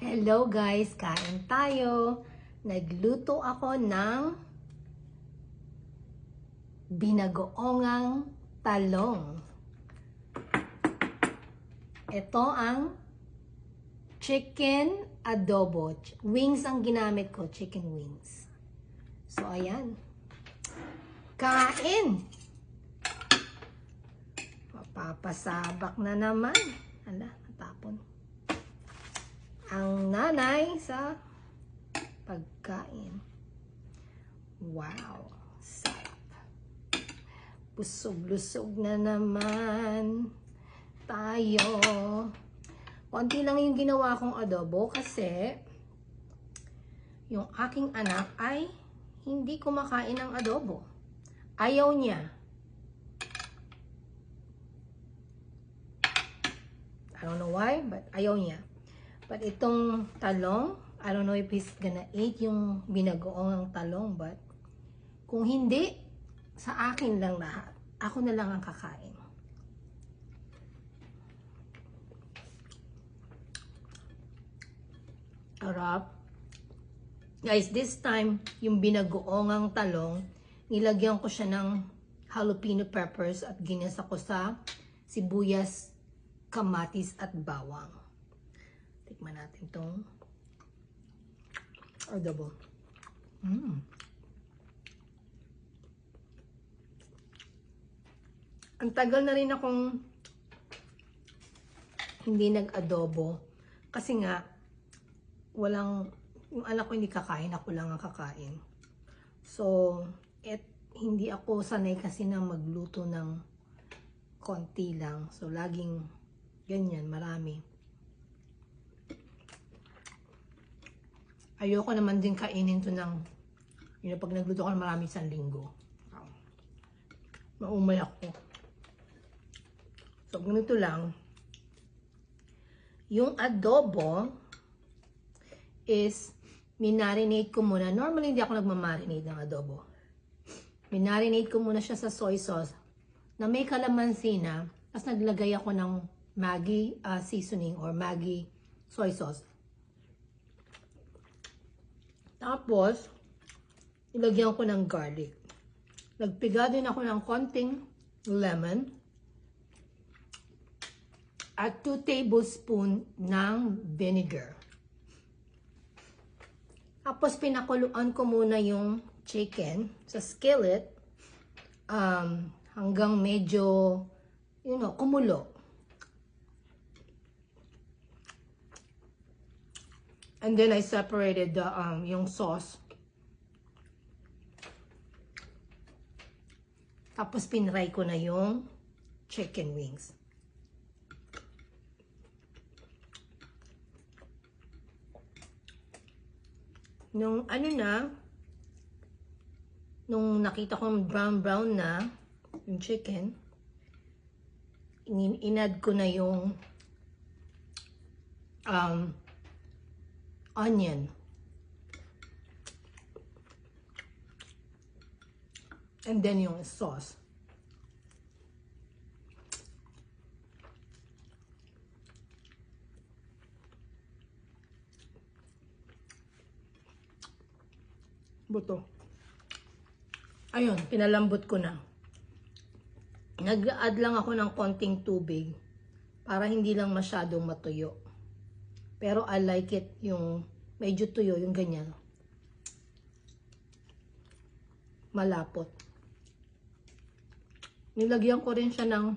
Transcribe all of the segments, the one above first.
Hello guys, kain tayo. Nagluto ako ng binagoongang talong. Ito ang chicken adobo. Wings ang ginamit ko, chicken wings. So ayan. Kain! Mapapasabak na naman. Hala, natapon. Ang nanay sa pagkain. Wow, sarap. Busog-lusog na naman tayo. Konti lang yung ginawa kong adobo kasi yung aking anak ay hindi kumakain ng adobo. Ayaw niya. I don't know why, but ayaw niya. But itong talong, I don't know if he's gonna eat yung binagoong talong, but kung hindi, sa akin lang lahat. Ako na lang ang kakain. Sarap. Guys, this time, yung binagoong talong, nilagyan ko siya ng jalapeno peppers at ginisa ko sa sibuyas, kamatis at bawang. Tikman natin itong adobo. Ang tagal na rin akong hindi nag-adobo kasi nga yung anak ko hindi kakain, ako lang ang kakain. So, hindi ako sanay kasi na magluto ng konti lang. So, laging ganyan, marami. Ayoko naman din kainin to ng, pag nagluto ko ng marami isang linggo. Maumay ako. So, ganito lang. Yung adobo is, minarinate ko muna. Normally, hindi ako nagmamarinate ng adobo. Minarinate ko muna siya sa soy sauce na may kalamansi na, tapos naglagay ako ng Maggi seasoning or Maggi soy sauce. Tapos, ilagyan ko ng garlic. Nagpiga din ako ng konting lemon at 2 tablespoons ng vinegar. Tapos, pinakuluan ko muna yung chicken sa skillet hanggang medyo, kumulo. And then I separated the yung sauce. Tapos pinray ko na yung chicken wings. Nung nung nakita ko brown na yung chicken, inad ko na yung onion. And then yung sauce. Buto. Ayun, pinalambot ko na. Nag-add lang ako ng konting tubig para hindi lang masyadong matuyo. Pero I like it yung medyo tuyo, yung ganyan. Malapot. Nilagyan ko rin siya ng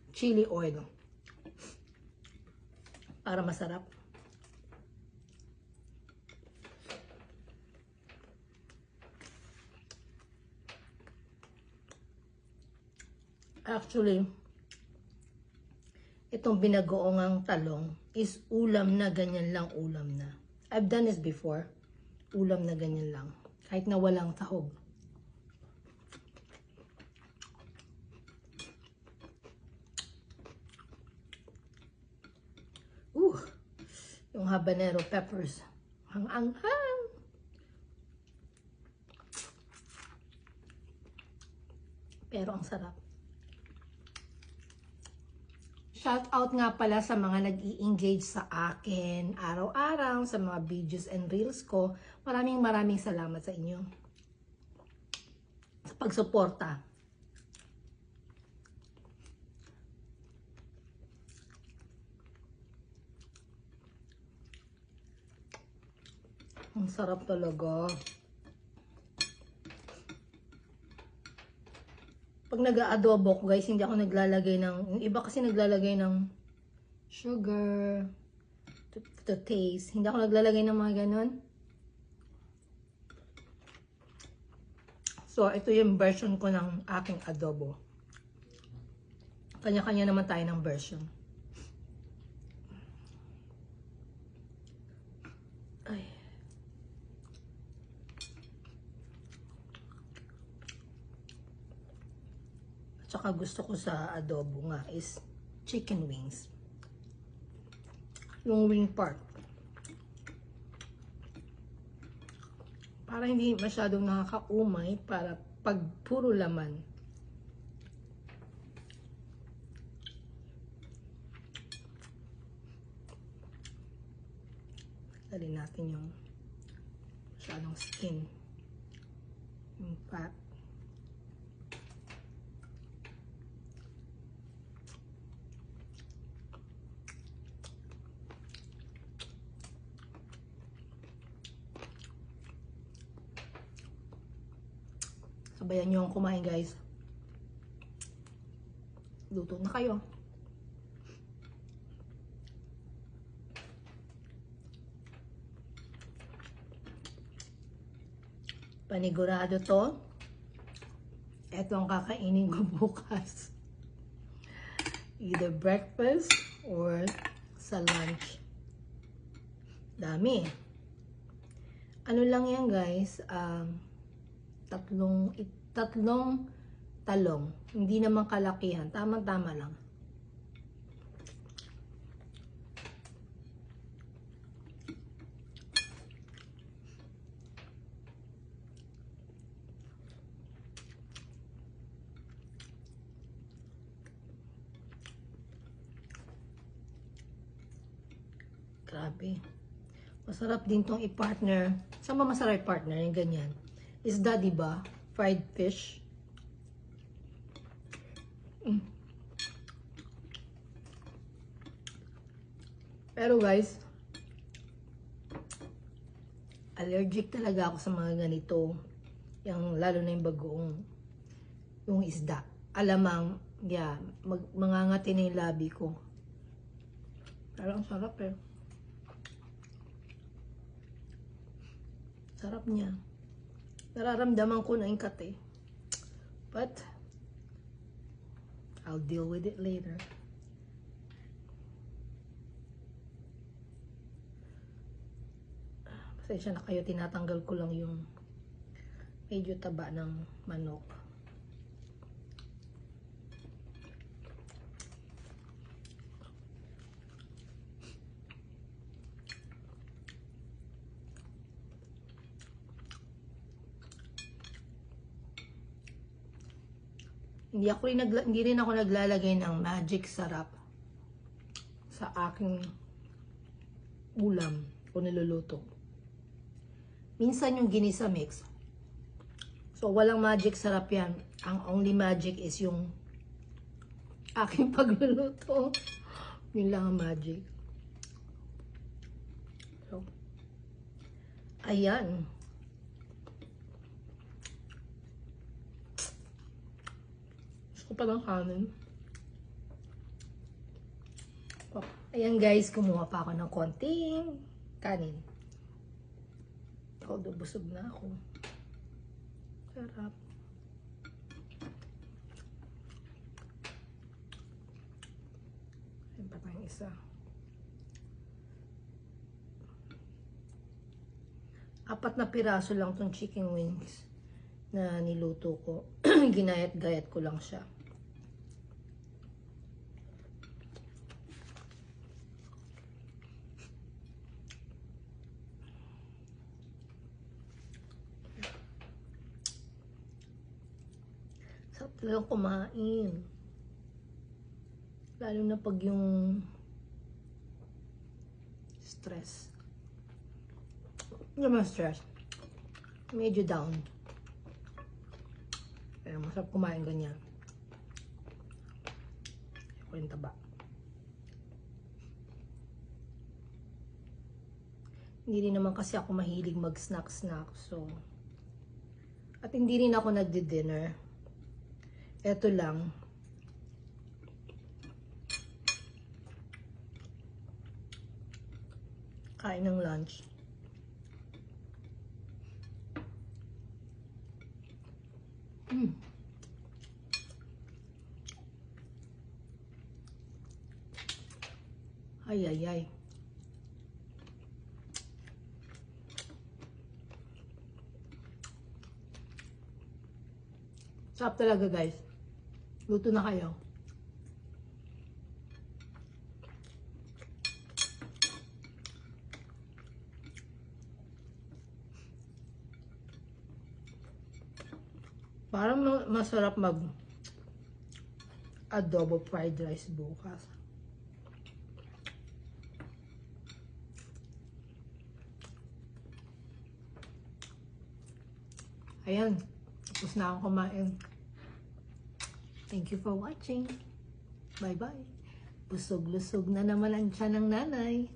chili oil para masarap. Actually, itong binagoongang talong is ulam na, ganyan lang ulam na. I've done this before. Ulam na ganyan lang. Kahit na walang sahog. Yung habanero peppers. Hang-ang-hang. Pero ang sarap. Shout out nga pala sa mga nag-i-engage sa akin araw-araw sa mga videos and reels ko. Maraming salamat sa inyo sa pagsuporta. Ang sarap talaga. Pag nag-aadobo ko guys, hindi ako naglalagay ng, yung iba kasi naglalagay ng sugar to taste. Hindi ako naglalagay ng mga ganon. So, ito yung version ko ng aking adobo. Kanya-kanya naman tayo ng version. Ay. Tsaka gusto ko sa adobo nga is chicken wings. Yung wing part. Para hindi masyadong nakakaumay para pag puro laman. Dali natin yung masyadong skin. Yung fat. Sabayan nyo ang kumain guys. Luto na kayo. Panigurado to. Ito ang kakainin ko bukas. Either breakfast or sa lunch. Dami. Ano lang yan guys, tatlong talong. Hindi naman kalakihan. Tama-tama lang. Grabe. Masarap din tong i-partner. Saan ba masarap i-partner? Yung ganyan. Isda, diba? Fried fish. Pero guys, allergic talaga ako sa mga ganito. Yung, lalo na yung bagoong yung isda. Alamang, yeah, mangangati na yung labi ko. Pero ang sarap eh. Sarap niya. Nararamdaman ko na yung kate. But, I'll deal with it later. Pasensya na kayo, tinatanggal ko lang yung medyo taba ng manok. Hindi rin ako naglalagay ng magic sarap sa aking ulam o niluluto. Minsan yung ginisa mix. So walang magic sarap yan. Ang only magic is yung aking pagluluto. Yun lang ang magic. So, ayan. Gusto ko pa ng kanin. Ayan guys, kumuha pa ako ng konting kanin. Although busog na ako. Sarap. Ayan pa tayong isa. 4 na piraso lang tong chicken wings na niluto ko. Ginayat-gayat ko lang siya. Sarap talagang kumain. Lalo na pag yung stress. Hindi naman stress. Medyo down. Pero masarap kumain ganyan. Ako yung taba. Hindi rin naman kasi ako mahilig mag-snack-snack. So, at hindi rin ako nagdi-dinner. Eto lang. Kain ng lunch. Ay, ay, ay. Sarap talaga, guys. Luto na kayo. Parang masarap mag adobo fried rice bukas. Ayan. Tapos na akong kumain. Thank you for watching. Bye-bye. Busog-lusog na naman ang tiyan ng nanay.